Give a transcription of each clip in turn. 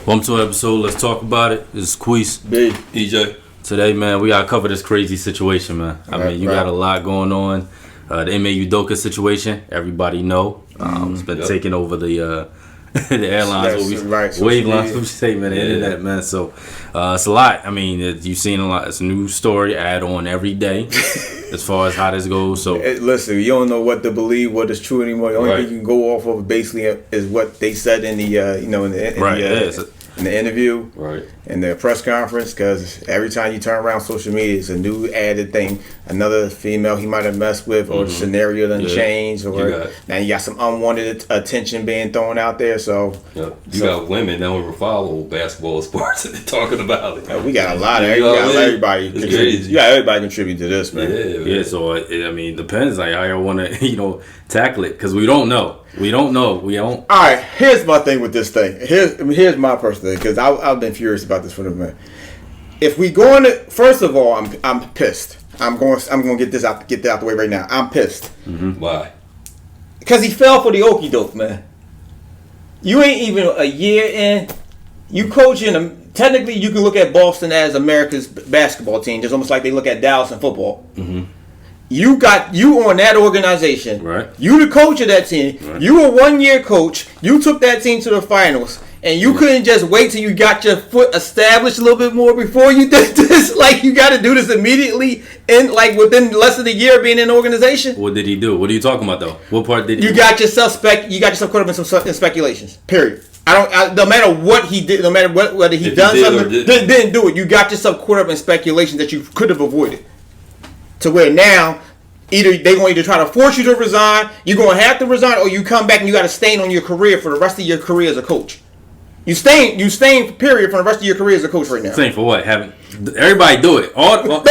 Welcome to an episode. Let's talk about it. This is Queese. B. EJ. Today, man, we gotta cover this crazy situation, man. I mean, you got a lot going on. The MA Udoka situation, everybody know. It's been taking over the airlines, wave lines, what you say, man, the internet, man. So it's a lot. I mean, you've seen a lot. It's a new story add on every day as far as how this goes. So listen, you don't know what to believe, what is true anymore. The only thing you can go off of basically is what they said in the in the interview, in the press conference. Because every time you turn around social media, it's a new added thing. Another female he might have messed with, or the scenario done changed, or now you got some unwanted attention being thrown out there. So you got women that don't even follow basketball sports and they're talking about it. We got a lot of everybody. You got everybody contribute to this, man. Yeah. So I mean, depends like how you want to tackle it, because we don't know. We don't. All right, here's my thing with this thing. Here's my personal thing, because I've been furious about this for a minute. If we going to, first of all, I'm pissed. I'm going to get that out the way right now. I'm pissed. Mm-hmm. Why? Because he fell for the okie doke, man. You ain't even a year in. You coaching. Technically, you can look at Boston as America's basketball team, just almost like they look at Dallas in football. Mm-hmm. You on that organization. Right. You the coach of that team. Right. You a 1-year coach. You took that team to the finals. And you couldn't just wait till you got your foot established a little bit more before you did this. Like, you got to do this immediately within less than a year being in the organization. What did he do? What are you talking about, though? What part did he do? You got yourself caught up in some speculations. Period. No matter what he did, no matter whether he done something, didn't do it. You got yourself caught up in speculations that you could have avoided. To where now, either they're going to try to force you to resign, you're going to have to resign, or you come back and you got to stain on your career for the rest of your career as a coach. You staying period for the rest of your career as a coach right now. Staying for what? Everybody do it. No.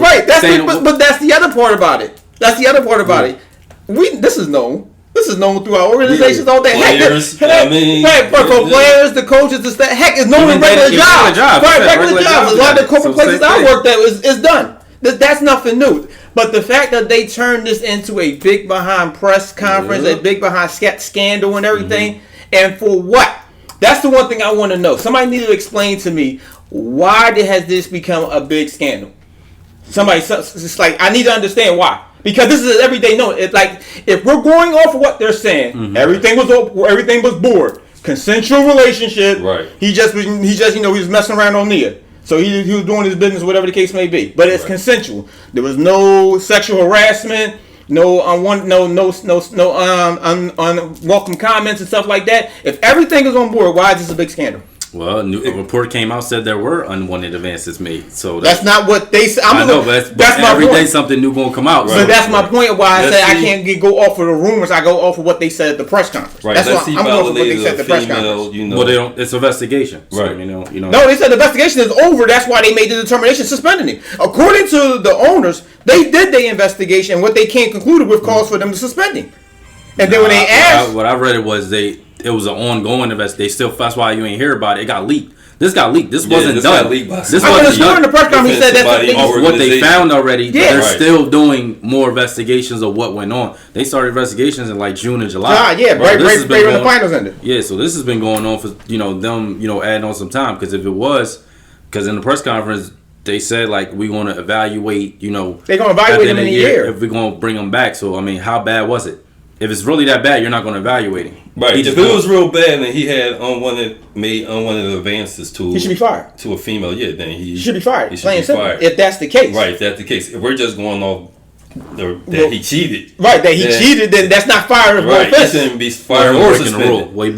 Right. But that's the other part about it. This is known. This is known through our organizations all day. Players, for players, the coaches, the staff. Heck, it's known in regular jobs. Regular jobs. A lot of the corporate places I worked at is done. That's nothing new. But the fact that they turned this into a big behind press conference, a big behind scandal and everything, and for what? That's the one thing I want to know. Somebody need to explain to me, why has this become a big scandal? It's like, I need to understand why. Because this is everyday note. It's like, if we're going off of what they're saying, everything was bored, consensual relationship. Right. He was messing around on Nia. So he was doing his business, whatever the case may be. But it's consensual. There was no sexual harassment, no unwelcome comments and stuff like that. If everything is on board, why is this a big scandal? Well, a report came out, said there were unwanted advances made. So that's not what they said. I know, but that's my every point. Day something new gonna come out. So that's my point. Why I said I can't go off of the rumors. I go off of what they said at the press conference. Right. That's why I'm going off of what they said at the press conference. Well, they don't. It's investigation. So, right. No, they said the investigation is over. That's why they made the determination suspending him. According to the owners, they did their investigation. What they came concluded with calls for them to suspend him. And then when they asked, what I read it was it was an ongoing investigation. That's why you ain't hear about it. It got leaked. This got leaked. This wasn't done. This wasn't done. In the press conference, he said that's what they found already. Yeah. They're still doing more investigations of what went on. They started investigations in like June and July. Right when the finals ended. Yeah, so this has been going on for them adding on some time, because if it was, because in the press conference they said like we want to evaluate. They're going to evaluate him in a year if we're going to bring him back. So I mean, how bad was it? If it's really that bad, you're not going to evaluate him. Right. If it was real bad and he had unwanted advances to, he should be fired. To a female, then he should be fired. He should be fired. If that's the case. Right. If that's the case. If we're just going off that he cheated. Right. That he cheated. Then that's not firing. Right. He shouldn't be fired or suspended. The rule. Well,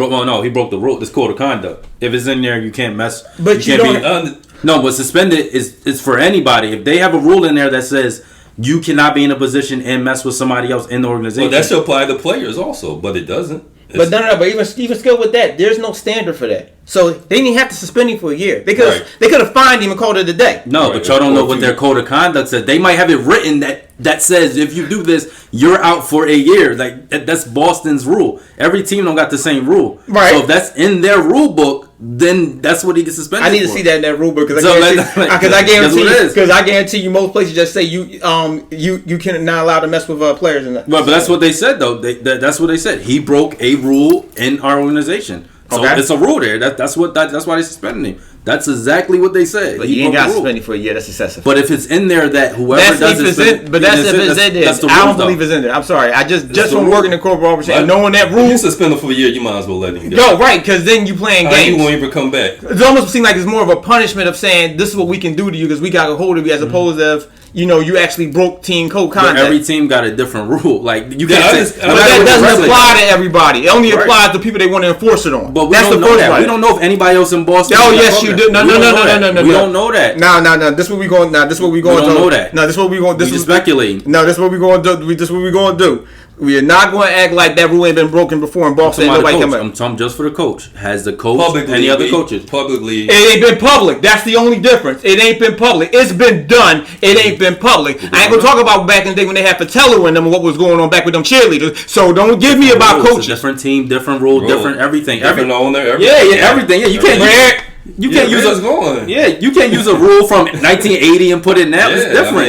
he broke the rule. This code of conduct. If it's in there, you can't mess. But you don't. No, but suspended is for anybody. If they have a rule in there that says you cannot be in a position and mess with somebody else in the organization. Well, that should apply to players also, but it doesn't. But but even still with that, there's no standard for that. So they didn't have to suspend him for a year. They could have fined him and called it a day. No, but y'all don't know what their code of conduct said. They might have it written that says if you do this, you're out for a year. Like that's Boston's rule. Every team don't got the same rule. Right. So if that's in their rule book, then that's what he gets suspended. I need to see that in that rule book because I guarantee you most places just say you can not allowed to mess with players in that. But that's what they said though. That's what they said. He broke a rule in our organization. So it's a rule there. That's why they suspended him. That's exactly what they said. But you ain't got suspended for a year. That's excessive. But if it's in there that whoever does it, but that's if it's in there. I don't believe it's in there. I'm sorry. I just from working in corporate arbitration and knowing that rule. If you suspend him for a year, you might as well let him go. Yo, right? Because then you playing games. You won't even come back. It almost seems like it's more of a punishment of saying this is what we can do to you because we got a hold of you, as opposed to you actually broke team code contact. But every team got a different rule. Like you can't say, but that doesn't apply to everybody. It only applies to people they want to enforce it on. But that's the first one. We don't know if anybody else in Boston. Oh yes, you do. No. We don't know that. No. This is what we going. Now this is what we going to do. We don't know that. No, this is what we going. This is speculating. No, this is what we going to do. This is what we going to do. We are not going to act like that rule ain't been broken before in Boston. I'm talking just for the coach. Has the coach publicly, any other coaches? Publicly. It ain't been public. That's the only difference. It ain't been public. It's been done. It ain't been public. I ain't going to talk about back in the day when they had Patello in them and what was going on back with them cheerleaders. So don't give me about coaches. Different team, different rule, different everything. Different owner. Everything. Yeah, you can't. You can't use you can't use a rule from 1980 and put it now. It's different.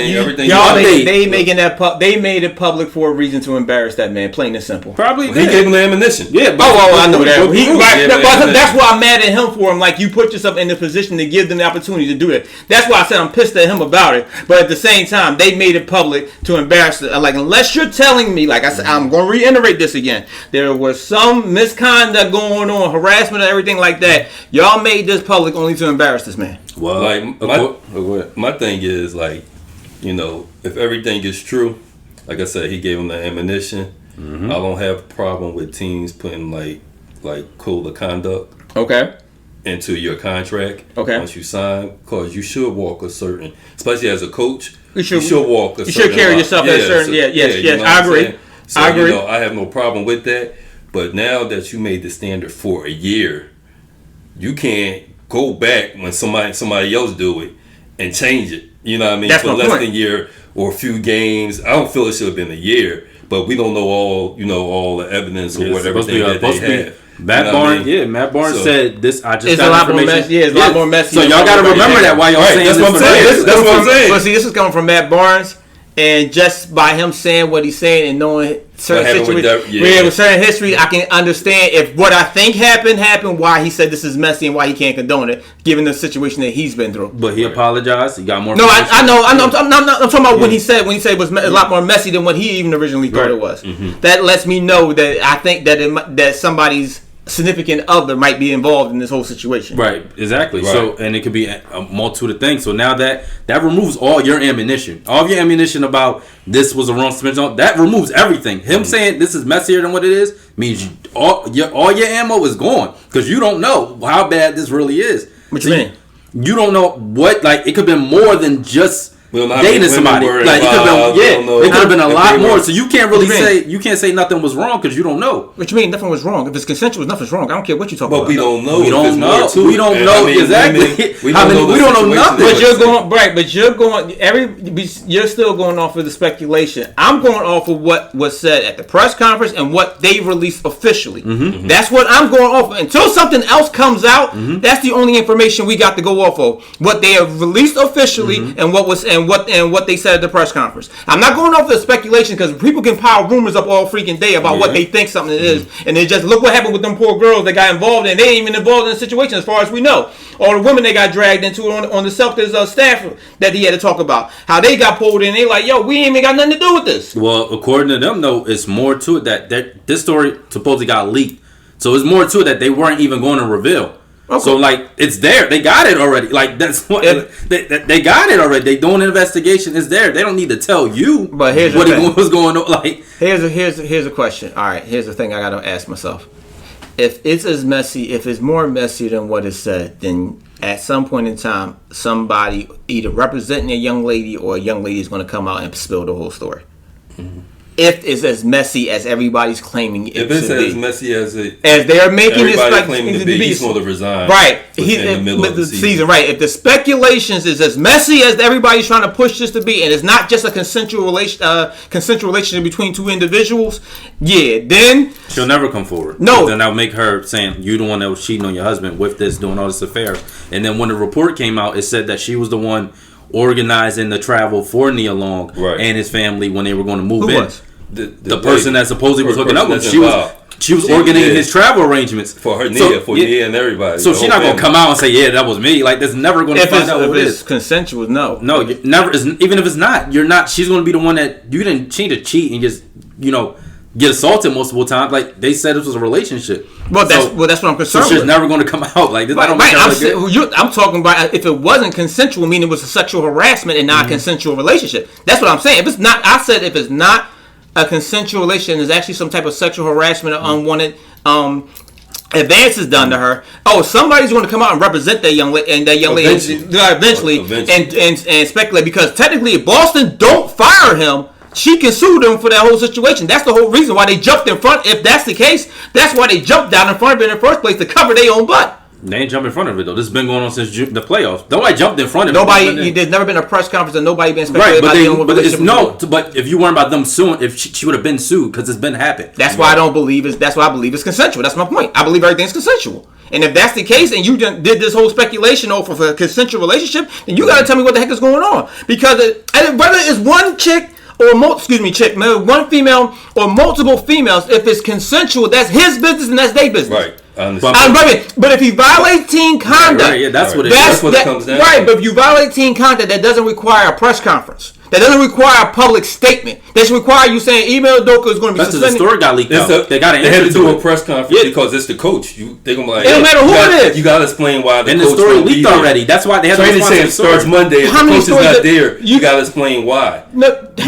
They made it public for a reason to embarrass that man. Plain and simple. Probably he gave him the ammunition. Yeah. I know that. That's why I'm mad at him for him. Like you put yourself in the position to give them the opportunity to do it. That's why I said I'm pissed at him about it. But at the same time, they made it public to embarrass it. Like unless you're telling me, like I said, I'm going to reiterate this again. There was some misconduct going on, harassment and everything like that. Y'all made this public only to embarrass this man. Well, my thing is if everything is true, like I said, he gave him the ammunition. I don't have a problem with teams putting like code of conduct into your contract once you sign, because you should walk a certain, especially as a coach, you should walk a certain. You should carry yourself as a certain. Yes, I agree. So, I agree. I have no problem with that. But now that you made the standard for a year, you can't go back when somebody else do it and change it. You know what I mean? That's for less than a year or a few games. I don't feel it should have been a year, but we don't know all the evidence or whatever that they have. Matt Barnes said this. I just it's got a lot information. More messy. It's a lot more messy. So y'all got to remember that while y'all saying that's this. What I'm saying. That's what I'm saying. But see, this is coming from Matt Barnes, and just by him saying what he's saying and knowing certain situations, with certain history, I can understand if what I think happened. Why he said this is messy and why he can't condone it, given the situation that he's been through. But he apologized. He got more. No, I know. I'm talking about when he said it was a lot more messy than what he even originally thought it was. That lets me know that I think that somebody's significant other might be involved in this whole situation. Right, exactly. Right. So, and it could be a multitude of things. So now that removes all your ammunition. All of your ammunition about this was a wrong suspension, that removes everything. Him saying this is messier than what it is means all your ammo is gone, because you don't know how bad this really is. What you mean? You don't know what, like, it could have been more than just dating somebody. Like, it could have been a lot more. So you can't really say nothing was wrong because you don't know. What you mean nothing was wrong? If it's consensual, nothing's wrong. I don't care what you talk about. But we don't know. We don't know exactly. We don't know nothing. But you're going right. But you're still going off of the speculation. I'm going off of what was said at the press conference and what they released officially. That's what I'm going off of. Until something else comes out, that's the only information we got to go off of. What they have released officially and what they said at the press conference. I'm not going off the speculation, because people can pile rumors up all freaking day about what they think something is, and they just look what happened with them poor girls that got involved, and they ain't even involved in the situation as far as we know. All the women they got dragged into on the Celtics staff that he had to talk about, how they got pulled in. They like, yo, we ain't even got nothing to do with this. Well, according to them though, it's more to it that this story supposedly got leaked. So it's more to it that they weren't even going to reveal. Okay. So, like, it's there. They got it already. Like, that's what they got it already. They doing an investigation. It's there. They don't need to tell you. But here's what's going on. Like, here's a question. All right, here's the thing I got to ask myself. If it's more messy than what is said, then at some point in time, somebody either representing a young lady or a young lady is going to come out and spill the whole story. If it's as messy as everybody's claiming it to be. If it's as messy as they're making it claiming to be, he's going to resign. Right. He's in the middle of the season. Right. If the speculations is as messy as everybody's trying to push this to be, and it's not just a consensual relationship between two individuals, then she'll never come forward. No. Then that'll make her saying, you the one that was cheating on your husband with this, doing all this affair. And then when the report came out, it said that she was the one organizing the travel for Nia Long and his family when they were going to move in. Was? The person that supposedly was hooking up with, she was. She was organizing his travel arrangements for her, Nia and everybody. So she's not gonna come out and say, "Yeah, that was me." Like, that's never gonna find out what it is. Consensual, no. Never. Even if it's not, you're not. She's gonna be the one that you didn't change to cheat and just get assaulted multiple times. Like they said, this was a relationship. Well, that's what I'm concerned with. So she's never going to come out like this. Right, I'm talking about if it wasn't consensual, meaning it was a sexual harassment and not a consensual relationship. That's what I'm saying. If it's not, I said if it's not a consensual relationship, there's actually some type of sexual harassment or unwanted advances done to her. Oh, somebody's going to come out and represent that young lady, and that young lady eventually. And speculate, because technically, if Boston don't fire him, she can sue them for that whole situation. That's the whole reason why they jumped in front. If that's the case, that's why they jumped down in front of it in the first place, to cover their own butt. They ain't jumped in front of it, though. This has been going on since the playoffs. Nobody jumped in front of it. There's never been a press conference and nobody been speculating but if you weren't about them suing, if she would have been sued, because it's been happened. That's why I believe it's consensual. That's my point. I believe everything's consensual. And if that's the case, and you did this whole speculation off of a consensual relationship, then you got to tell me what the heck is going on. Because whether it's one chick or one female or multiple females, if it's consensual, that's his business and that's their business. Right. I understand. But if he violates team conduct, that's what it comes down. Right, but if you violate team conduct, that doesn't require a press conference. That doesn't require a public statement. That should require you saying Email Doka is going to be suspended. The story got leaked out. They had to do a press conference because it's the coach. They're going to be like, it don't matter who it is. You got to explain why the coach. And the story leaked already. That's why they had to say it starts Monday. If the coach is not there, you got to explain why. You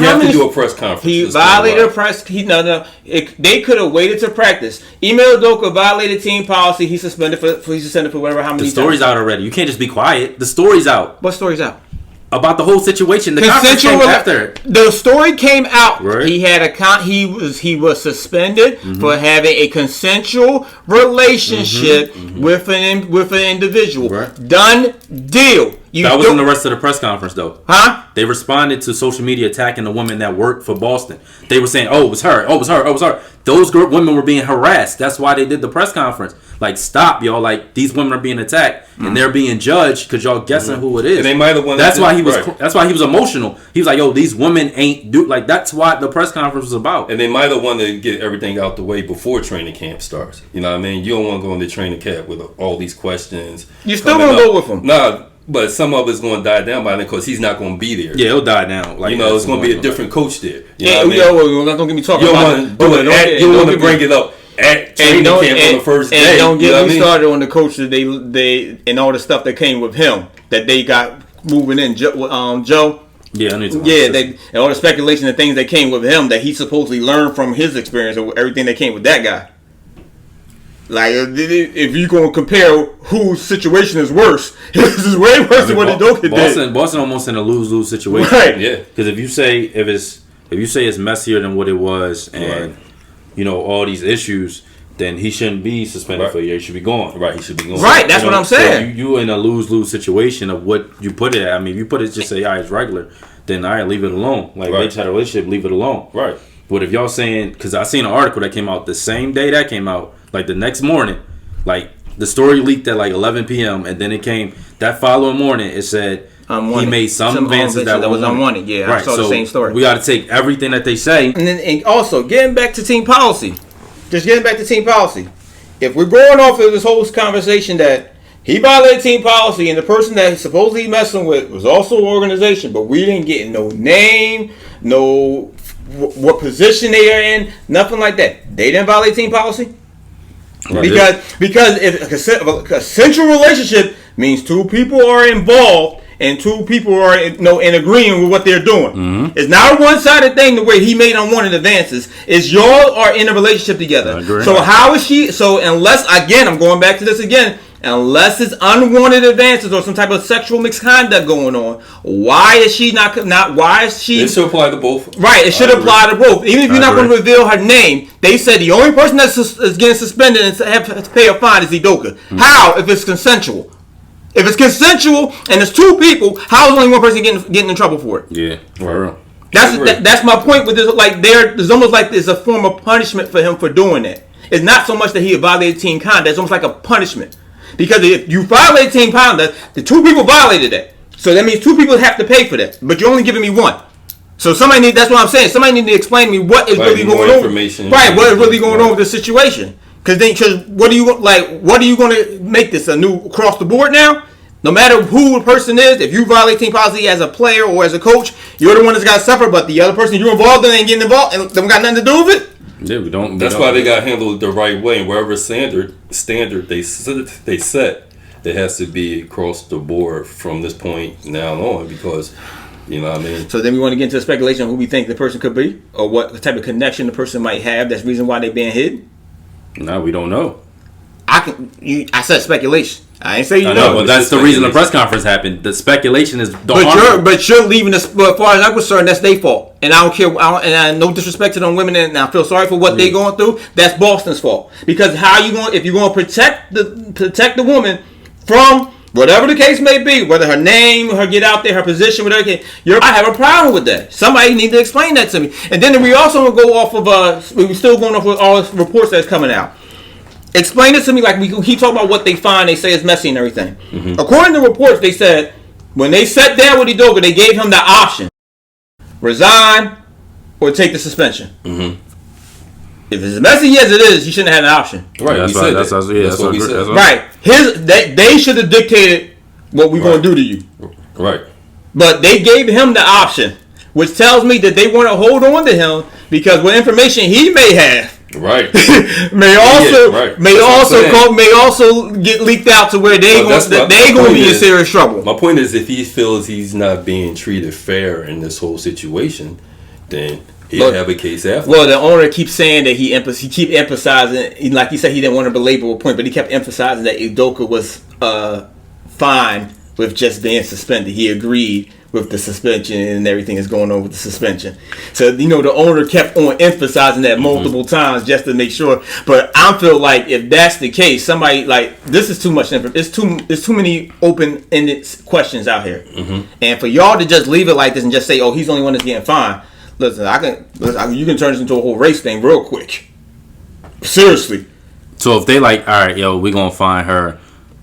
have to do a press conference. He violated a press. They could have waited to practice. Email Doka violated team policy. He's suspended for whatever. How many? The story's out already. You can't just be quiet. The story's out. What story's out? About the whole situation. The conference came after. The story came out. Right. He had he was suspended for having a consensual relationship with an individual. Right. Done deal. That wasn't the rest of the press conference, though. Huh? They responded to social media attacking the woman that worked for Boston. They were saying, "Oh, it was her. Oh, it was her. Oh, it was her." Those women were being harassed. That's why they did the press conference. Like, stop, y'all. Like, these women are being attacked and they're being judged because y'all guessing who it is. And they might have won. That's why he was. Right. That's why he was emotional. He was like, "Yo, these women ain't do like." That's what the press conference was about. And they might have wanted to get everything out the way before training camp starts. You know what I mean? You don't want to go into training camp with all these questions. You still gonna go with them? Nah. But some of it's going to die down by then because he's not going to be there. Yeah, he'll die down. Like, it's going to be a different coach there. Don't get me talking about it. You don't want to bring it up at training camp on the first day. And don't get me started on the coach that they and all the stuff that came with him that they got moving in. Joe. Yeah, I need to. And all the speculation and things that came with him that he supposedly learned from his experience or everything that came with that guy. Like, if you're going to compare whose situation is worse, his is way worse than what Doka did. Boston almost in a lose-lose situation. Right. Yeah. Because if you say it's messier than what it was and, all these issues, then he shouldn't be suspended for a year. He should be gone. Right. He should be gone. Right. That's what I'm saying. So you in a lose-lose situation of what you put it at. I mean, if you put it just say, all right, it's regular, then all right, leave it alone. Like, they just had a relationship, leave it alone. Right. But if y'all saying, because I seen an article that came out the same day that came out, like the next morning, like the story leaked at like 11 p.m. and then it came that following morning. It said he made some advances that was unwanted. Yeah, right. I saw the same story. We got to take everything that they say. And also getting back to team policy. If we're going off of this whole conversation that he violated team policy and the person that he's supposedly messing with was also an organization, but we didn't get no name, no what position they are in, nothing like that. They didn't violate team policy. Because if a consensual relationship means two people are involved and two people are in agreement with what they're doing. It's not a one-sided thing the way he made unwanted advances. It's y'all are in a relationship together. So how is she? So unless, again, I'm going back to this again, unless it's unwanted advances or some type of sexual misconduct going on, why is she not? Why is she? It should apply to both. Right, it should apply to both. Even if you're not going to reveal her name, they said the only person that's is getting suspended and have to pay a fine is Doka. How? If it's consensual. If it's consensual and it's two people, how is only one person getting in trouble for it? Yeah, for real. That's my point with this. Like, there's almost like there's a form of punishment for him for doing that. It's not so much that he violated team conduct. It's almost like a punishment. Because if you violate team conduct, the two people violated that. So that means two people have to pay for that. But you're only giving me one. So that's what I'm saying. Somebody need to explain to me what is really going on. Right, what is really going on with this situation? Because what are you going to make this a new across the board now? No matter who the person is, if you violate team policy as a player or as a coach, you're the one that's got to suffer. But the other person you're involved in ain't getting involved and they got nothing to do with it. Yeah, we don't. That's why they got handled the right way. And wherever standard they set, it has to be across the board from this point now on, because you know what I mean. So then we want to get into the speculation of who we think the person could be, or what type of connection the person might have. That's the reason why they're being hid. No, we don't know. I said speculation. I ain't say you know. But that's the reason the press conference happened. The speculation is. But you're leaving this. But as far as I'm concerned, that's their fault. And I don't care. No disrespect to them women, and I feel sorry for what they're going through. That's Boston's fault. Because if you're going to protect the woman from whatever the case may be, whether her name, her get out there, her position, whatever. I have a problem with that. Somebody need to explain that to me. And then we also go off of. We're still going off with all the reports that's coming out. Explain it to me, like he talk about what they find. They say it's messy and everything. Mm-hmm. According to reports, they said when they sat down with Udoka, they gave him the option: resign or take the suspension. Mm-hmm. If it's as messy as it is, he shouldn't have had an option. Right. That's what we said. Right. They should have dictated what we're going to do to you. Right. But they gave him the option, which tells me that they want to hold on to him because what information he may have. Right. may also get leaked out to where they going to be in serious trouble. My point is, if he feels he's not being treated fair in this whole situation, then he'll have a case after. Well, the owner keeps saying that he keep emphasizing, like he said, he didn't want to belabor a point, but he kept emphasizing that Udoka was fine with just being suspended. He agreed with the suspension and everything that's going on with the suspension. So, the owner kept on emphasizing that multiple times just to make sure. But I feel like if that's the case, somebody this is too much information. It's too many open-ended questions out here. Mm-hmm. And for y'all to just leave it like this and just say, oh, he's the only one that's getting fined. Listen, you can turn this into a whole race thing real quick. Seriously. So if they all right, we're going to fine her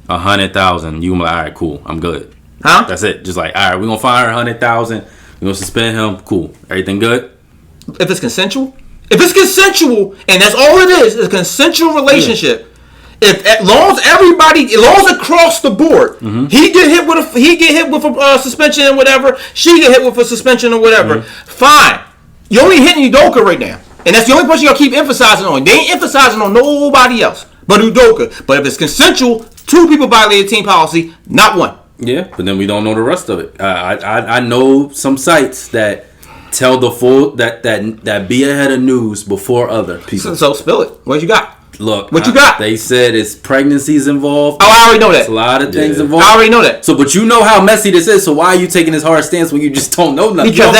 $100,000, you can be like, all right, cool, I'm good. Huh? That's it. Just all right, we're gonna fine her $100,000. We're gonna suspend him. Cool. Everything good? If it's consensual, and that's all it is a consensual relationship. Yeah. As long as across the board, he get hit with a suspension and whatever. She get hit with a suspension or whatever. Fine. You're only hitting Udoka right now, and that's the only person you gotta keep emphasizing on. They ain't emphasizing on nobody else but Udoka. But if it's consensual, 2 people violated team policy, not 1. Yeah, but then we don't know the rest of it. I know some sites that tell the full that be ahead of news before other people. So spill it. What you got? Look, what you got? They said it's pregnancies involved. Oh, I already know that. It's a lot of things involved. I already know that. So, but you know how messy this is. So why are you taking this hard stance when you just don't know nothing? Because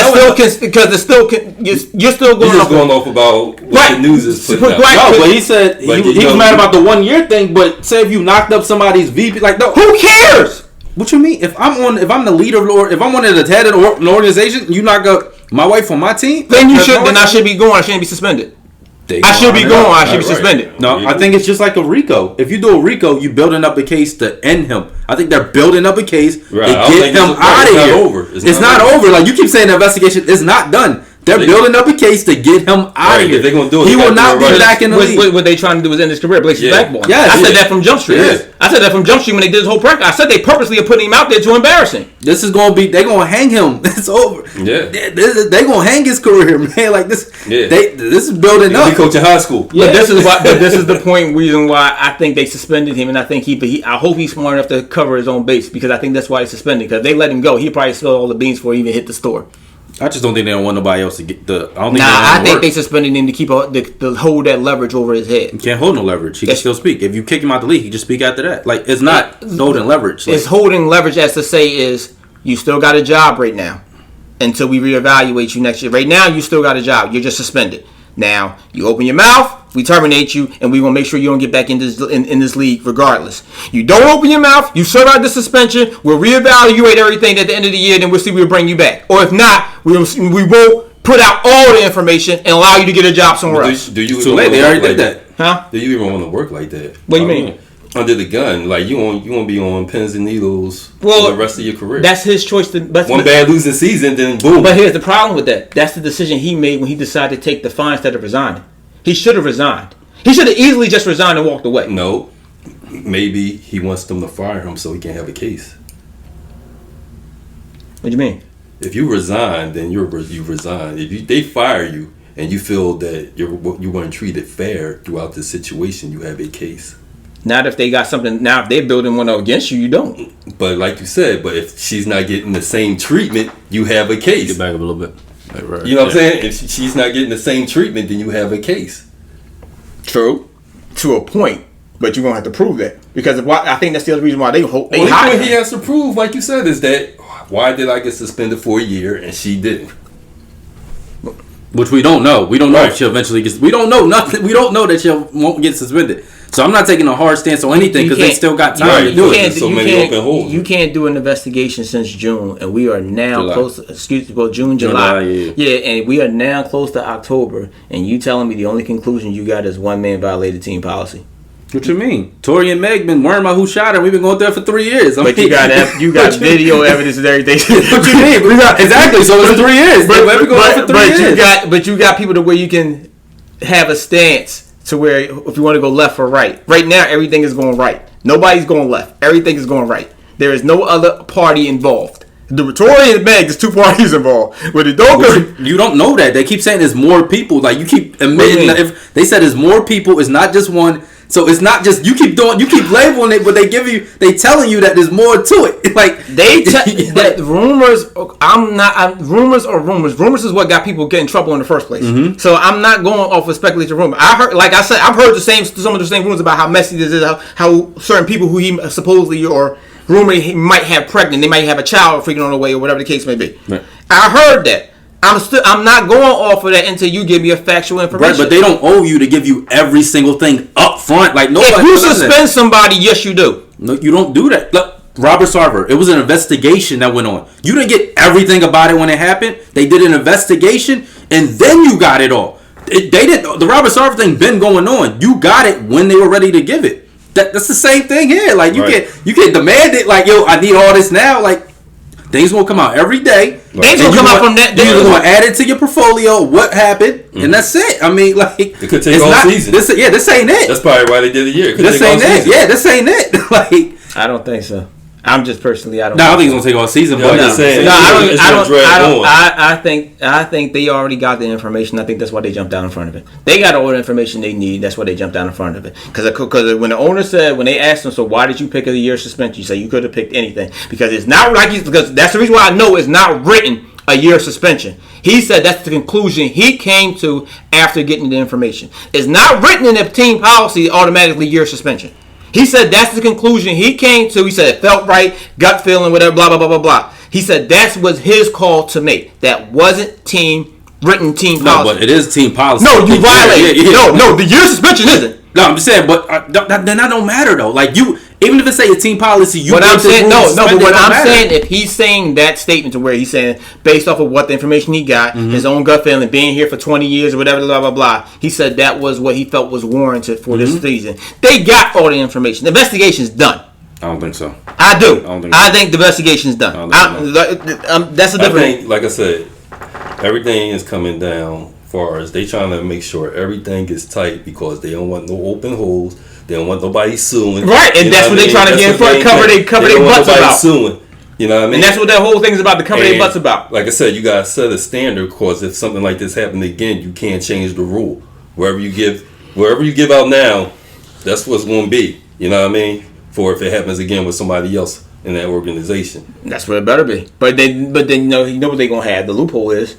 you're still going off about what the news is putting out. No, but he said he was mad about the 1 year thing. But say if you knocked up somebody's VP, who cares? What you mean? If I'm the leader or if I'm one of the head of an organization, you knock up my wife on my team, then I should be going. I shouldn't be suspended. I should be suspended. No, I think it's just like a RICO. If you do a RICO, you building up a case to end him. I think they're building up a case to get him out of here. It's not over. Like you keep saying, the investigation is not done. They're building up a case to get him out of here. They're gonna do it. He will not be back in the league. What they trying to do is end his career, break his backbone. Yes, I said that from Jump Street. Yes. I said that from Jump Street when they did his whole practice. I said they purposely are putting him out there to embarrass him. This is gonna be. They're gonna hang him. It's over. Yeah. They're gonna hang his career, man. Like this. Yeah. This is building up. He coach in high school. Yeah. But this is the reason why I think they suspended him, and I think I hope he's smart enough to cover his own base because I think that's why they suspended. Because if they let him go, he probably spilled all the beans before he even hit the store. I just don't think they don't want nobody else to get the. I think they suspended him to keep to hold that leverage over his head. He can't hold no leverage. He can still speak. If you kick him out the league, he just speak after that. Like it's not holding leverage. It's holding leverage as to say is you still got a job right now until we reevaluate you next year. Right now you still got a job. You're just suspended. Now you open your mouth, we terminate you, and we will make sure you don't get back in this league regardless. You don't open your mouth, you serve out the suspension, we'll reevaluate everything at the end of the year, then we'll see if we'll bring you back. Or if not, we won't put out all the information and allow you to get a job somewhere else. Do you too late? They already did that. Huh? Do you even want to work like that? What do you mean? under the gun. Like you won't be on pins and needles for the rest of your career. That's his choice. One bad losing season, then boom. But here's the problem with that. That's the decision he made when he decided to take the fine instead of resigning. He should have resigned. He should have easily just resigned and walked away. No, maybe he wants them to fire him so he can have a case. What do you mean? If you resign, then you resign. If they fire you and you feel that you weren't treated fair throughout the situation, you have a case. Not if they got something. Now, if they're building one up against you, you don't. But like you said, if she's not getting the same treatment, you have a case. Get back up a little bit. Right. You know what I'm saying? If she's not getting the same treatment, then you have a case. True, to a point, but you're gonna have to prove that because I think that's the other reason why they hope they hire him. He has to prove, like you said, is that why did I get suspended for a year and she didn't? Which we don't know. We don't know if she'll eventually get. We don't know nothing. We don't know that she won't get suspended. So I'm not taking a hard stance on anything because they still got time to do it. So many open holes. You can't do an investigation since June, and we are now close. June, July. Yeah, and we are now close to October, and you telling me the only conclusion you got is one man violated team policy. What you mean? Tori and Meg been worrying about who shot her. We've been going there for 3 years. But you got video evidence and everything. What you mean? Exactly. So it's 3 years. But you got people to where you can have a stance to where if you want to go left or right. Right now, everything is going right. Nobody's going left. Everything is going right. There is no other party involved. The Tori and Meg, there's two parties involved. With the you don't know that. They keep saying there's more people. Like you keep admitting that if they said there's more people, it's not just one. So it's not just you keep labeling it, but they telling you that there's more to it. Like that rumors. Rumors is what got people get in trouble in the first place. Mm-hmm. So I'm not going off of speculation rumor. I've heard some of the same rumors about how messy this is, how certain people who he supposedly or rumor he might have pregnant, they might have a child freaking on the way or whatever the case may be. Right. I heard that. I'm not going off of that until you give me a factual information. Right, but they don't owe you to give you every single thing up front. Like nobody. If you suspend somebody, yes, you do. No, you don't do that. Look, Robert Sarver. It was an investigation that went on. You didn't get everything about it when it happened. They did an investigation, and then you got it all. They didn't. The Robert Sarver thing been going on. You got it when they were ready to give it. That's the same thing here. Like you can demand it. Like I need all this now. Like. Things will come out every day. Things will come out from that. You're going to add it to your portfolio. What happened, and that's it. I mean, like it could take all season. This ain't it. That's probably why they did a year. This ain't it. Yeah, this ain't it. Like I don't think so. I'm just personally. I don't think it's gonna take all season. But I think they already got the information. I think that's why they jumped down in front of it. They got all the information they need. That's why they jumped down in front of it. Because when the owner said, when they asked him, so why did you pick a year suspension? You say you could have picked anything because it's not because that's the reason why I know it's not written a year suspension. He said that's the conclusion he came to after getting the information. It's not written in the team policy automatically year suspension. He said that's the conclusion he came to. He said it felt right, gut feeling, whatever, blah, blah, blah, blah, blah. He said that was his call to make. That wasn't written team policy. No, but it is team policy. No, you violated. Yeah. No, the year suspension isn't. No, I'm just saying, but then that don't matter though. Like even if it's say a team policy, But I'm saying, if he's saying that statement to where he's saying based off of what the information he got, his own gut feeling, being here for 20 years or whatever, blah blah blah, he said that was what he felt was warranted for this season. They got all the information. The investigation's done. I don't think so. I do. I think the investigation's done. That's a different. Like I said, everything is coming down. Far as they trying to make sure everything is tight because they don't want no open holes. They don't want nobody suing. Right, and that's what they trying to get in front. Cover their butts about. Suing. You know what I mean? And that's what that whole thing is about. To cover their butts about. Like I said, you gotta set a standard because if something like this happens again, you can't change the rule. Wherever you give out now, that's what's going to be. You know what I mean? For if it happens again with somebody else in that organization. That's what it better be. But then you know what they're gonna have. The loophole is.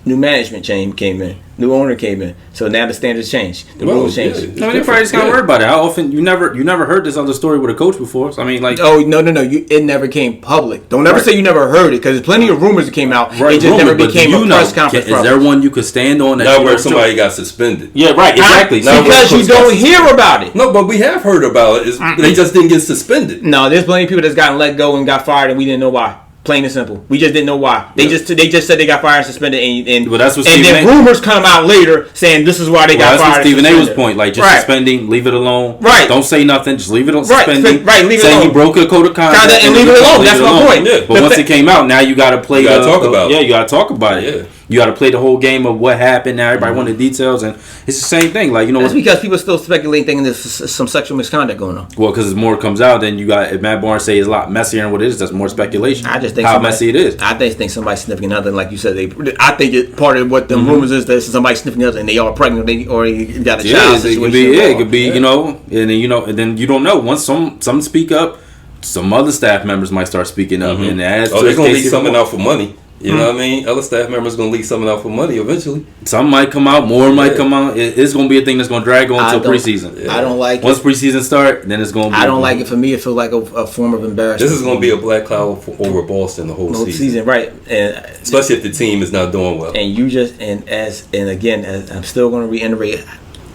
New management came in. New owner came in. So now the standards changed. The rules changed. No, they probably just got worried about it. How often you never heard this other story with a coach before? So I mean, like, oh no, it never came public. Don't ever say you never heard it because there's plenty of rumors that came out. Right, it just never became a press conference. Is there one you could stand on? Not where somebody got suspended. Yeah, right, exactly. Because you don't hear about it. No, but we have heard about it. They just didn't get suspended. No, there's plenty of people that's gotten let go and got fired and we didn't know why. Plain and simple. We just didn't know why. They just said they got fired and suspended, and that's what and then rumors come out later saying this is why they got fired. That's what Stephen A. was point. Like, just suspending, leave it alone. Right. Don't say nothing. Just leave it on suspending. Right. Leave it alone. Say you broke a code of conduct and leave it alone. That's my point. Yeah. But once it came out, now you got to play. You got to talk about it. Yeah, you got to talk about it. Yeah. You got to play the whole game of what happened. Now everybody wanted details, and it's the same thing. Like, that's because people still speculating, thinking there's some sexual misconduct going on. Well, because as more comes out, then you got, if Matt Barnes say it's a lot messier than what it is, that's more speculation. I just think how messy it is. I just think somebody's sniffing other, like you said. I think part of what the rumors is that somebody sniffing other, and they all pregnant, or they got a child situation. It could be, and then you don't know. Once some speak up, some other staff members might start speaking up, and as they're gonna leak something out for money. You know what I mean? Other staff members going to leak something out for money eventually. Some might come out, more might come out. It's going to be a thing that's going to drag on until preseason. I don't like Once preseason start, then it's going to be. I don't like it. For me, it feels like a form of embarrassment. This is going to be a black cloud over Boston the whole season. Right. And especially if the team is not doing well. And again, I'm still going to reiterate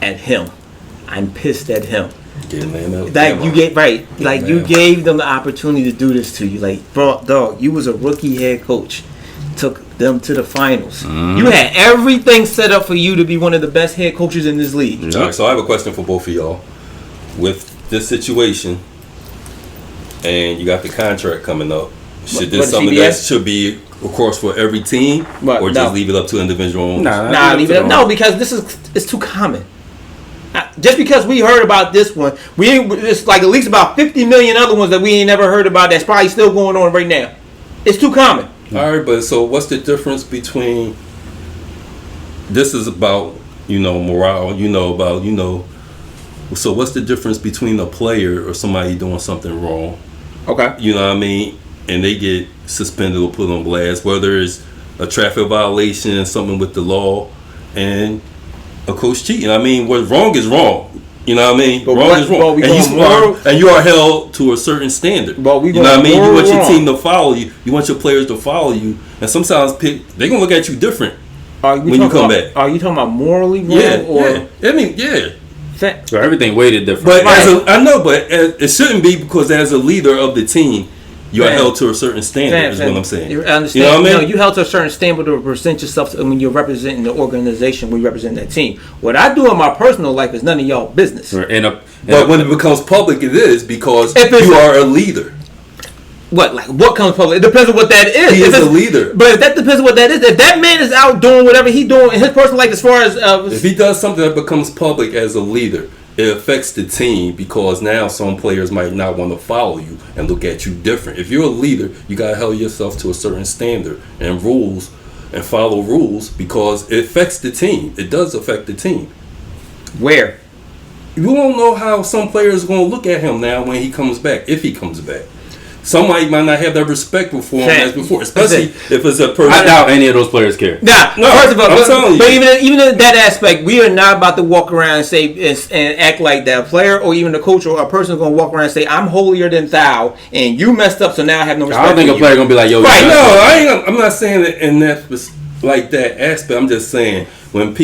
at him. I'm pissed at him. You gave them the opportunity to do this to you. Like, bro, dog, you was a rookie head coach. Took them to the finals. You had everything set up for you to be one of the best head coaches in this league. All right, so I have a question for both of y'all. With this situation, and you got the contract coming up, should this something that should be, of course, for every team, or just leave it up to individual owners? Leave it up. No, because it's too common. Just because we heard about this one, it's like at least about 50 million other ones that we ain't never heard about that's probably still going on right now. It's too common. All right, but so what's the difference between this is about, morale, so what's the difference between a player or somebody doing something wrong? Okay. You know what I mean? And they get suspended or put on blast, whether it's a traffic violation, something with the law, and a coach cheating. I mean, what's wrong is wrong. You know what I mean? But wrong is wrong. And you are held to a certain standard. You know what I mean? You want your team to follow you. You want your players to follow you. And sometimes they're going to look at you different when you come back. Are you talking about morally wrong? Yeah. I mean, yeah. So everything weighted different. But I know, but it shouldn't be, because as a leader of the team, you are held to a certain standard, is what I'm saying. I understand. You know what I mean? You held to a certain standard to represent yourself when you're representing the organization, we represent that team. What I do in my personal life is none of y'all business. But when it becomes public, it is, because you are a leader. What comes public? It depends on what that is. He is a leader. But that depends on what that is. If that man is out doing whatever he's doing in his personal life, as far as if he does something that becomes public as a leader, it affects the team, because now some players might not want to follow you and look at you different. If you're a leader, you got to hold yourself to a certain standard and rules and follow rules, because it affects the team. It does affect the team. Where? You don't know how some players are going to look at him now when he comes back, if he comes back. Somebody might not have that respect for him as before, especially if it's a person. I doubt any of those players care. First of all, but even in that aspect, we are not about to walk around and say and act like that player or even the coach or a person is going to walk around and say, "I'm holier than thou," and you messed up, so now I have no respect. I don't think a player going to be like, "Yo." Right? No, I'm not saying it in that like that aspect. I'm just saying when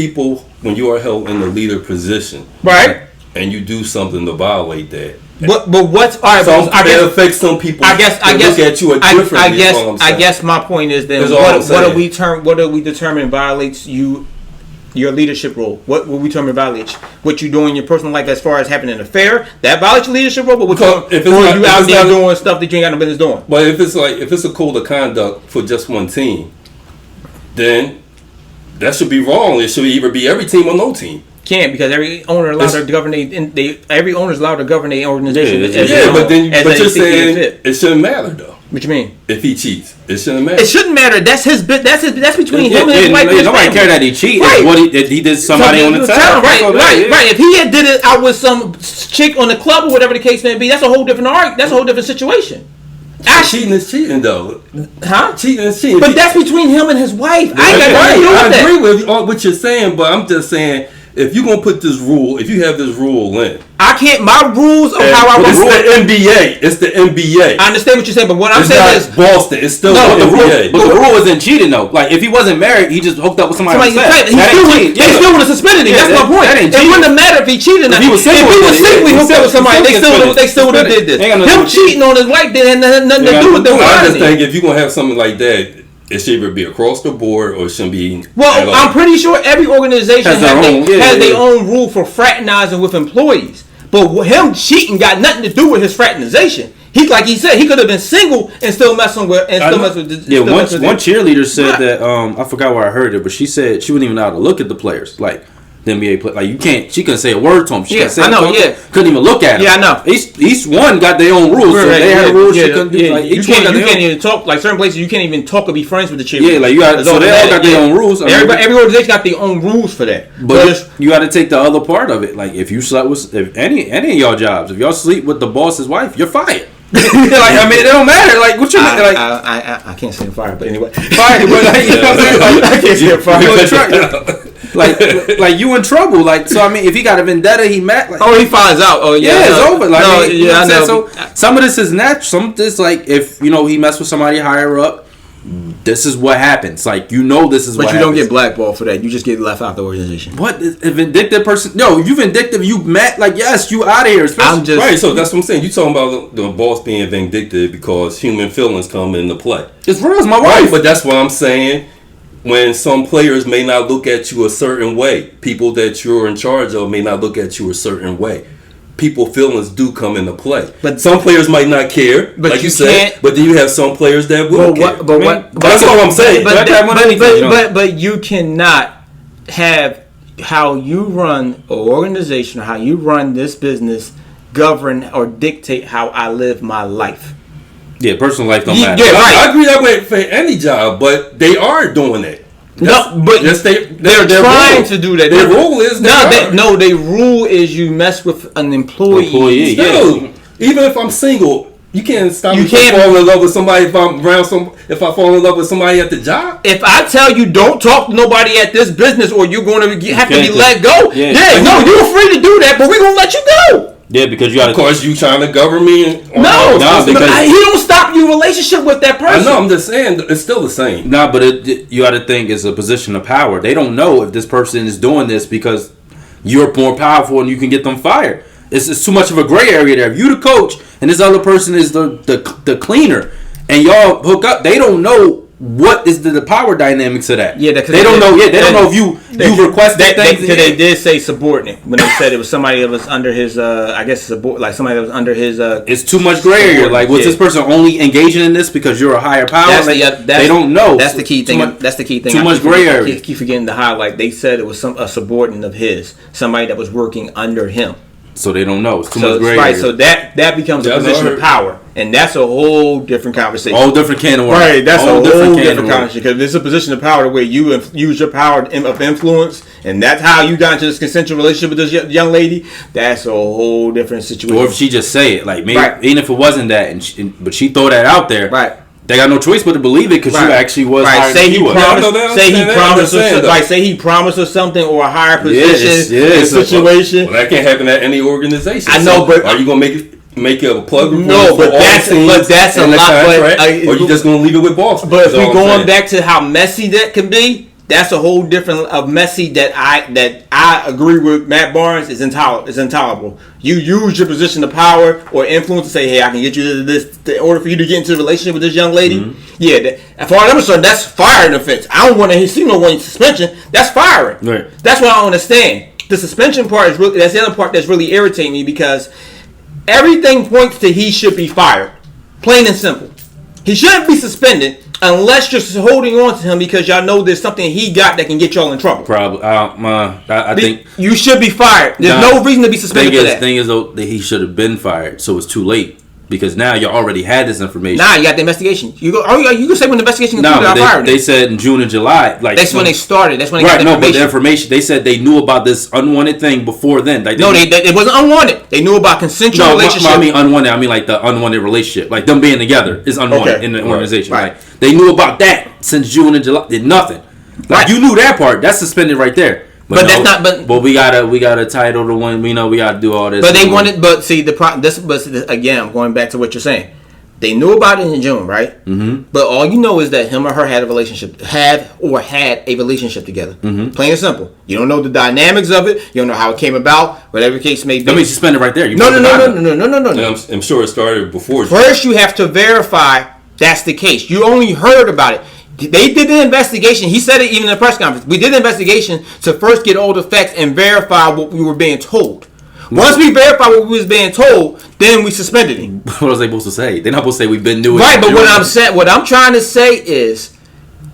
you are held in the leader position, right, and you do something to violate that. But what's all right? It affects some people. I guess look at you differently. I guess my point is then what are we determining violates your leadership role? What will we determine violates what you do in your personal life as far as having an affair? That violates your leadership role. But if you out there doing stuff that you ain't got no business doing. But if it's a code of conduct for just one team, then that should be wrong. It should either be every team or no team. Can't, because every owner allowed to govern every owner is allowed to govern their organization. But you're saying it shouldn't matter though. What you mean? If he cheats, it shouldn't matter. It shouldn't matter. That's his bit. That's between him and his wife. Nobody care that he cheated. Right. What he did somebody on the town. Right. If he had did it out with some chick on the club or whatever the case may be, that's a whole different That's a whole different situation. Cheating is cheating, though. Huh? Cheating is cheating. But that's between him and his wife. I agree with what you're saying, but I'm just saying if you're gonna put this rule, if you have this rule in, I can't. My rules of how I it's rule. the NBA. It's the NBA. I understand what you're saying, but what I'm It's saying not is Boston. It's still No, the NBA. but the rule isn't cheating though. Like if he wasn't married, he just hooked up with somebody. He still would have suspended him. That's my point. It wouldn't have mattered if he cheated. If he was single, he hooked up with somebody. They still would have did this. Him cheating on his wife didn't have nothing to do with them. I just think if you're gonna have something like that, it should either be across the board or it shouldn't be. Well, I'm pretty sure every organization has their own rule for fraternizing with employees. But him cheating got nothing to do with his fraternization. He, like he said, he could have been single and still messing with. One cheerleader said that. I forgot where I heard it, but she said she wouldn't even know how to look at the players. Like the NBA play, like you can't. She couldn't say a word to him. She couldn't say couldn't even look at him. Yeah, I know. Each one got their own rules. So they had rules. She couldn't do. Like you can't even talk. Like certain places, you can't even talk or be friends with the cheerleaders. Yeah, like you got. So they all got their own rules. Every organization got their own rules for that. But you got to take the other part of it. Like if you slept with any of y'all jobs, if y'all sleep with the boss's wife, you're fired. Like I mean, it don't matter. Like what you like? I can't say fire, but anyway, fired. But like, you know what I'm saying? Like, I can't say fire. Like you in trouble. Like so, I mean, if he got a vendetta, he met. Like, he finds out. Oh yeah, it's over. Like I know. So some of this is natural. Some of this, like if he messed with somebody higher up, this is what happens. Like this is. But what you don't get blackballed for that. You just get left out the organization. What a vindictive person? No, you vindictive. You met. Like yes, you out of here. I'm just right. So that's what I'm saying. You talking about the boss being vindictive because human feelings come into play. It's real. It's my wife. Right, but that's what I'm saying. When some players may not look at you a certain way, people that you're in charge of may not look at you a certain way. People's feelings do come into play. But some players might not care, but like you said. But then you have some players that will care. That's all I'm saying. But you cannot have how you run an organization or how you run this business govern or dictate how I live my life. Yeah, personal life don't matter. Yeah, right. I agree that way for any job, but they are doing it. No, but they're trying to do that. Their rule is their rule is you mess with an employee. Still, even if I'm single, you can't stop me from falling in love with somebody if I'm around if I fall in love with somebody at the job. If I tell you don't talk to nobody at this business or you're going to have to be let go, you're free to do that, but we're going to let you go. Yeah, because you got. Of course, you trying to govern me. No, because he don't stop your relationship with that person. I know. I'm just saying it's still the same. Nah, but you got to think it's a position of power. They don't know if this person is doing this because you're more powerful and you can get them fired. It's too much of a gray area there. If you the coach and this other person is the cleaner, and y'all hook up, they don't know. What is the power dynamics of that? Yeah, they don't know. Yeah, they don't know if you requested things. They did say subordinate when they said it was somebody that was under his. I guess like somebody that was under his. It's too much gray area. Like, was this person only engaging in this because you're a higher power? They don't know. That's the key thing. That's the key thing. Too much gray area. I keep forgetting to highlight. They said it was a subordinate of his, somebody that was working under him. So they don't know. It's too much gray area. So that becomes a position of power. And that's a whole different conversation. Whole different can of worms. Right, that's a whole different conversation. Because it's a position of power where you use your power of influence, and that's how you got into this consensual relationship with this young lady. That's a whole different situation. Or if she just say it, like maybe even if it wasn't that, but she throw that out there. Right. They got no choice but to believe it because you actually was higher than he was. Say he promised her something or a higher position situation. Well, that can't happen at any organization. I know, but are you gonna make it a plug report? No, but that's a lot. Or you just gonna leave it with Boston? But if we're going back to how messy that can be, that's a whole different of messy that I agree with Matt Barnes is intolerable. You use your position of power or influence to say, hey, I can get you to this in order for you to get into a relationship with this young lady. Mm-hmm. Yeah, as far as I'm concerned, that's firing offense. I don't want to see no one suspension. That's firing. Right. That's what I don't understand. The suspension part that's the other part that's really irritating me because everything points to he should be fired. Plain and simple. He shouldn't be suspended unless you're holding on to him because y'all know there's something he got that can get y'all in trouble. Probably. I think you should be fired. There's no reason to be suspended for that. The thing is, though, that he should have been fired, so it's too late. Because now you already had this information. Nah, you got the investigation. You can say when the investigation concluded, I fired him. They said in June and July. That's when they started. That's when they got the information. But the information, they said they knew about this unwanted thing before then. Like it wasn't unwanted. They knew about consensual relationship. I mean unwanted. I mean like the unwanted relationship. Like them being together is unwanted in the organization. Right. They knew about that since June and July. Did nothing. Like you knew that part. That's suspended right there. But that's not. But we got a title to win. We know we got to do all this. But they wanted. But see again, I'm going back to what you're saying. They knew about it in June, right? Mm-hmm. But all you know is that him or her had a relationship together. Mm-hmm. Plain and simple. You don't know the dynamics of it. You don't know how it came about. Whatever the case may be. That means you spend it right there. No. I'm sure it started before. First, you have to verify that's the case. You only heard about it. They did the investigation. He said it even in the press conference. We did the investigation to first get all the facts and verify what we were being told. Once we verified what we was being told, then we suspended him. What was they supposed to say? They're not supposed to say we've been doing it. Right, but what I'm trying to say is,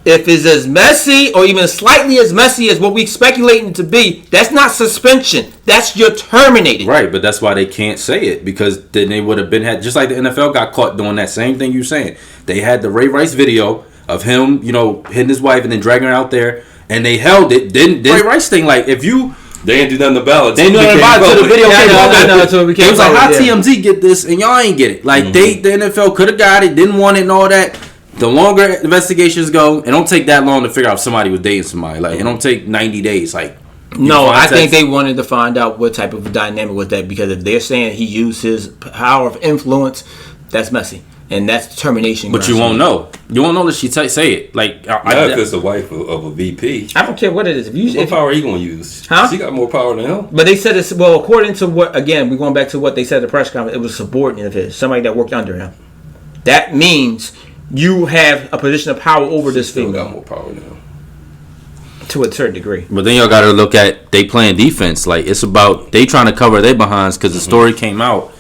if it's as messy or even slightly as messy as what we speculating to be, that's not suspension. That's you're terminated. Right, but that's why they can't say it, because then they would have been just like the NFL got caught doing that same thing you're saying. They had the Ray Rice video of him, hitting his wife and then dragging her out there, and they held it. Then Ray Rice thing, like if you. They ain't do nothing about it. They knew nothing about it until the video came out. It was like, how TMZ get this and y'all ain't get it? Like, the NFL could have got it, didn't want it and all that. The longer investigations go, it don't take that long to figure out if somebody was dating somebody. Like, it don't take 90 days. Like, no, I think they wanted to find out what type of dynamic was that, because if they're saying he used his power of influence, that's messy. And that's termination. But you won't know. You won't know that she say it. Like, if it's the wife of a VP. I don't care what it is. What power are you going to use? Huh? She got more power than him. But they said it's, well, according to what, again, we're going back to what they said at the press conference, it was subordinate of his, somebody that worked under him. That means you have a position of power over this female. Got more power than him. To a certain degree. But then y'all got to look at they playing defense. Like, it's about they trying to cover their behinds, because the story came out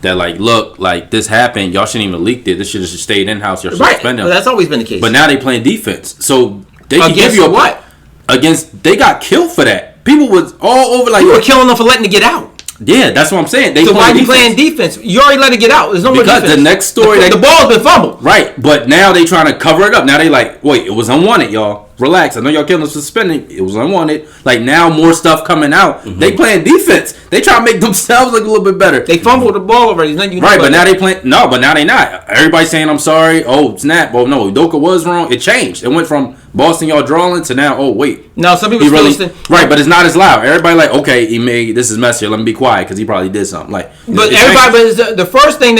that, like, look, like, this happened. Y'all shouldn't even leaked it. This should have just stayed in-house. Y'all should suspend them. Well, that's always been the case. But now they playing defense. So they can give you what? They got killed for that. People was all over, like... You were killing them for letting it get out. Yeah, that's what I'm saying. So why are you playing defense? You already let it get out. There's no more defense. Because the next story... The ball's been fumbled. Right, but now they trying to cover it up. Now they like, wait, it was unwanted, y'all. Relax. I know y'all killing us for suspending. It was unwanted. Like, now more stuff coming out. Mm-hmm. They playing defense. They try to make themselves look a little bit better. They fumbled the ball already. Right, but now they playing... No, but now they not. Everybody's saying, I'm sorry. Oh, snap. Oh, no, Udoka was wrong. It changed. It went from Boston, y'all drawing, to now, oh, wait. No, some people right, but it's not as loud. Everybody like, okay, this is messier. Let me be quiet, because he probably did something. Like, but the first thing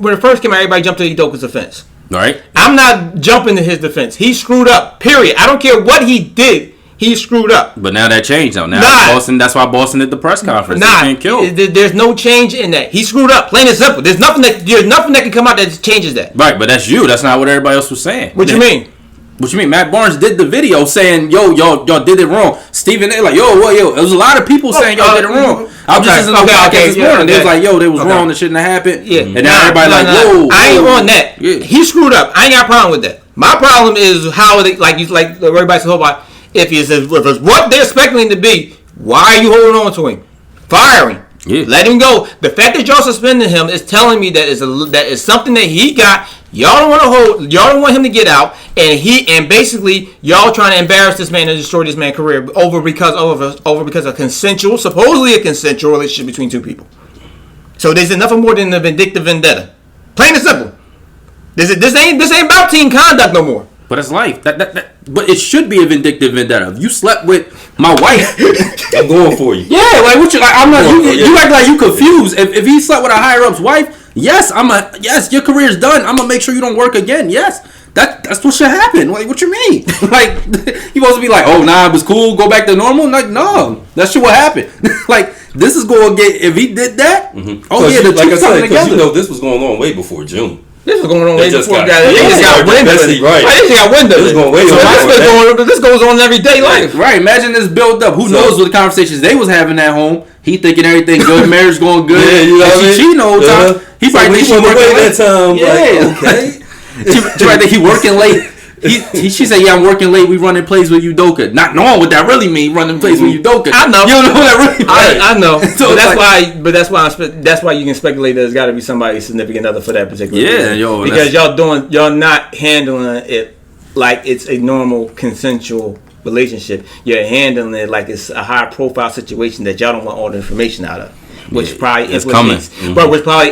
when it first came out, everybody jumped to Udoka's defense. Right. I'm not jumping to his defense. He screwed up. Period. I don't care what he did. He screwed up. But now that changed though. Now Boston. That's why Boston did the press conference. There's no change in that. He screwed up. Plain and simple. There's nothing that can come out that changes that. Right. But that's you. That's not what everybody else was saying. What you mean? What you mean? Matt Barnes did the video saying, y'all did it wrong. Stephen A. like, yo. There was a lot of people saying y'all did it wrong. I was just listening to the podcast this morning. They was like, they was wrong. That shouldn't have happened. Yeah. And now everybody whoa. I ain't on that. Yeah. He screwed up. I ain't got a problem with that. My problem is how they like everybody said about if it's what they're expecting to be. Why are you holding on to him? Fire him. Yeah. Let him go. The fact that y'all suspending him is telling me that is something that he got. Y'all don't want to hold. Y'all don't want him to get out, and basically y'all trying to embarrass this man and destroy this man's career because of supposedly a consensual relationship between two people. So there's nothing more than a vindictive vendetta. Plain and simple. This ain't about team conduct no more. But it's life. But it should be a vindictive vendetta. If you slept with my wife, I'm going for you. Yeah, like what you like? I'm not. You act like you confused. If he slept with a higher up's wife, yes, your career's done. I'm gonna make sure you don't work again. Yes, that's what should happen. Like, what you mean? Like, you supposed to be like, oh nah, it was cool. Go back to normal. Like, no, that shit what happened. Like, this is going to get if he did that. Mm-hmm. Oh yeah, the two coming together. This was going on way before June. This was going on way before that. They just got windows. Right. They just got windows. This goes on everyday life. Right. Imagine this build up. Who knows what the conversations they was having at home? He thinking everything good, marriage going good. Yeah, you know what I mean? She cheating the whole time. He probably think she working late. That time. Yeah. Like, okay. She probably think he working late. She said, "Yeah, I'm working late. We running plays with Udoka." Not knowing what that really mean, running plays with Udoka. I know. You don't know what that really means. I know. So that's why you can speculate there's got to be somebody significant other for that particular reason. Because y'all not handling it like it's a normal consensual relationship. You're handling it like it's a high profile situation that y'all don't want all the information out of. Which probably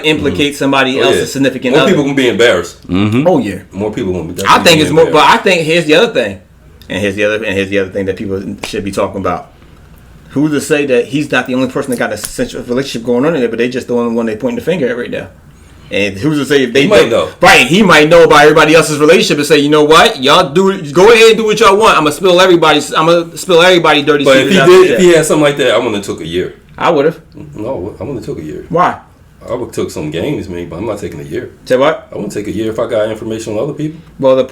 implicates somebody else's significant other. More people gonna be embarrassed. Mm-hmm. Oh yeah, more people gonna be. I think it's more, but I think here's the other thing, and here's the other thing that people should be talking about. Who's to say that he's not the only person that got a central relationship going on in there, but they just the only one they pointing the finger at right now. And who's to say if they might know? Right, he might know about everybody else's relationship and say, you know what, y'all go ahead and do what y'all want. I'm gonna spill everybody dirty. But if he had something like that, I wouldn't have took a year. I would have. No, I wouldn't have took a year. Why? I would have took some games, maybe, but I'm not taking a year. Say what? I wouldn't take a year if I got information on other people. Well, the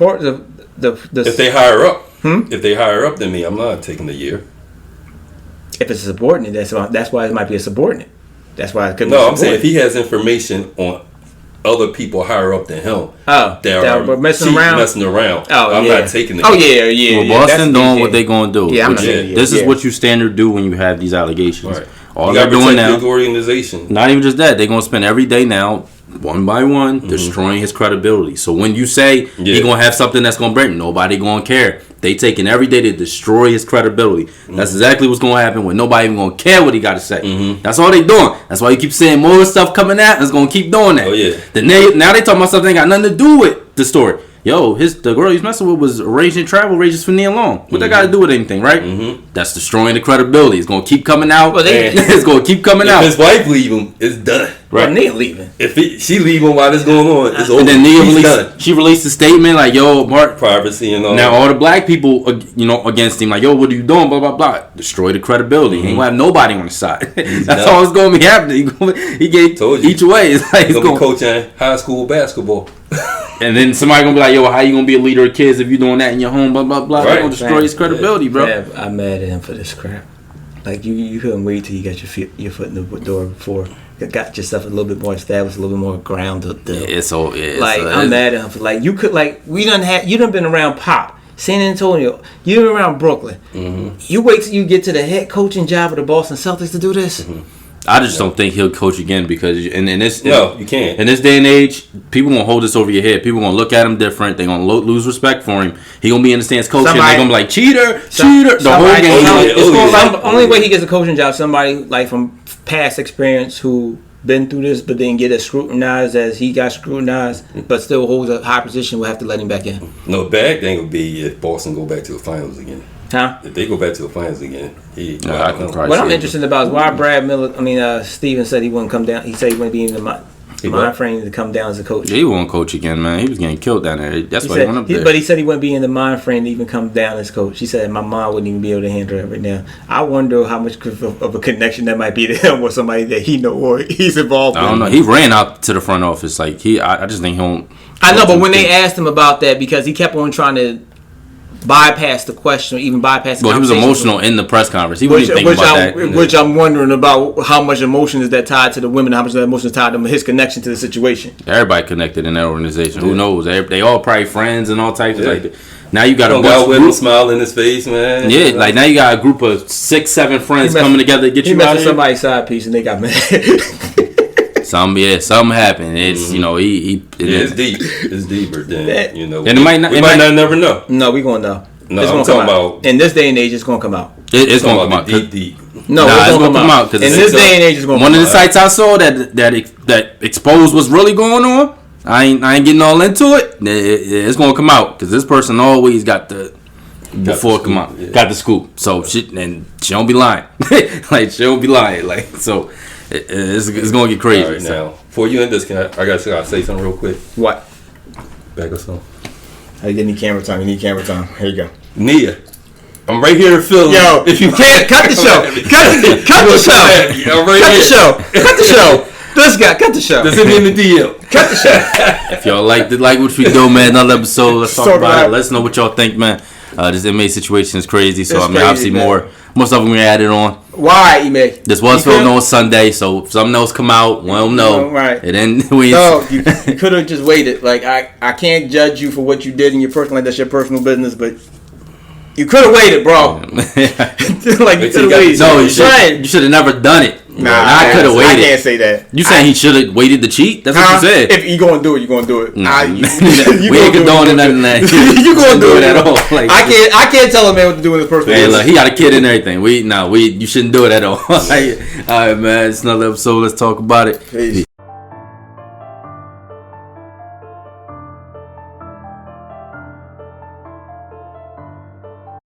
if they higher up, if they higher up than me, I'm not taking a year. If it's a subordinate, that's why it might be a subordinate. That's why it could be. No, I'm saying if he has information on other people higher up than him, that are messing around. I'm not taking it. Oh yeah. Well, Boston doing what they gonna do. Yeah, this is what you standard do when you have these allegations. Right. All they're doing now, the organization. Not even just that, they're gonna spend every day now, one by one, destroying his credibility. So when you say he's gonna have something that's gonna break, nobody gonna care. They taking every day to destroy his credibility. That's exactly what's gonna happen when nobody even gonna care what he got to say. That's all they doing. That's why you keep saying more stuff coming out. And it's gonna keep doing that. Oh yeah. Now they talking about something that got nothing to do with the story. Yo, the girl he's messing with was arranging travel arrangements for Nia Long. What that got to do with anything, right? That's destroying the credibility. It's gonna keep coming out. Well, it's gonna keep coming out. If his wife leave him, it's done. Right. Well, Nia leaving. If she leave him while this going on, it's over. And then Nia released a statement like, "Yo, Mark, privacy and all." Now all the black people, against him, like, "Yo, what are you doing?" Blah blah blah. Destroy the credibility. He ain't gonna have nobody on his side. That's all it's gonna be happening. He gave each way. It's like he's gonna be coaching high school basketball. And then somebody gonna be like, "Yo, how you gonna be a leader of kids if you doing that in your home?" Blah blah blah. Right. They're gonna destroy his credibility, bro. Man, I'm mad at him for this crap. Like you couldn't wait till you got your foot in the door before you got yourself a little bit more established, a little bit more grounded. I'm mad at him for you done been around Pop, San Antonio, you've been around Brooklyn. You wait till you get to the head coaching job of the Boston Celtics to do this. I just don't think he'll coach again because you can't. In this day and age, people gonna hold this over your head. People gonna look at him different. They gonna lose respect for him. He gonna be in the stands coaching. They gonna be like cheater. The whole game. Only way he gets a coaching job, somebody like from past experience who been through this, but didn't get as scrutinized as he got scrutinized, but still holds a high position. We'll have to let him back in. No, bad thing would be if Boston go back to the finals again. Huh? If they go back to the finals again, what I'm interested about is why Brad Miller. Steven said he wouldn't come down. He said he wouldn't be in the mind frame to come down as a coach. Yeah, he won't coach again, man. He was getting killed down there. That's why he went up there. But he said he wouldn't be in the mind frame to even come down as coach. He said my mom wouldn't even be able to handle it right now. I wonder how much of a connection that might be to him with somebody that he know or he's involved with. I don't know. He ran out to the front office. I just think he won't. I know, but when they asked him about that, because he kept on trying to bypass the question, or even bypass the conversation. He was emotional in the press conference. He wasn't thinking about that. Which I'm wondering about how much emotion is that tied to the women, how much of that emotion is tied to his connection to the situation. Everybody connected in that organization. Who knows? They all probably friends and all types of like. Now you got with him smile in his face, man. Yeah, like now you got a group of 6-7 friends coming together to get you out of here. Somebody's side piece and they got mad. Something happened. It's it's deep. It's deeper than And it might not. We might not never know. No, we gonna know. No, I'm talking about in this day and age. It's gonna come out. It's gonna come out. Deep. No, it's gonna come out. In this day and age, it's gonna come out. One of the sites I saw that exposed what's really going on. I ain't getting all into it. It's gonna come out because this person always got the got the scoop. So she don't be lying. She don't be lying. So. It's gonna get crazy. All right, now, before you end this, I gotta say something real quick. What? Back us on. Hey, you need camera time. Here you go. Nia, I'm right here to film. Yo, if you can't cut the show, cut the show. I'm right here. Cut the show. This guy, cut the show. Just hit me in the DM. Cut the show. If y'all like what we do, man, another episode. Let's talk about it. Let us know what y'all think, man. This inmate situation is crazy. So obviously more stuff we added on. Why, Ime? This was filmed on Sunday, so if something else come out, we don't know. Right. And then you could have just waited. Like I can't judge you for what you did in your personal life. That's your personal business, but you could have waited, bro. You could have waited. No, you should have never done it. Nah, I could have waited. I can't say that. You saying he should have waited to cheat? That's what you said. If you gonna do it, you gonna do it. Nah, we ain't condoning nothing of that. You gonna do it at all? I can't tell a man what to do in his personal life. Hey, look, he got a kid and everything. You shouldn't do it at all. All right, man. It's another episode. Let's talk about it. Peace.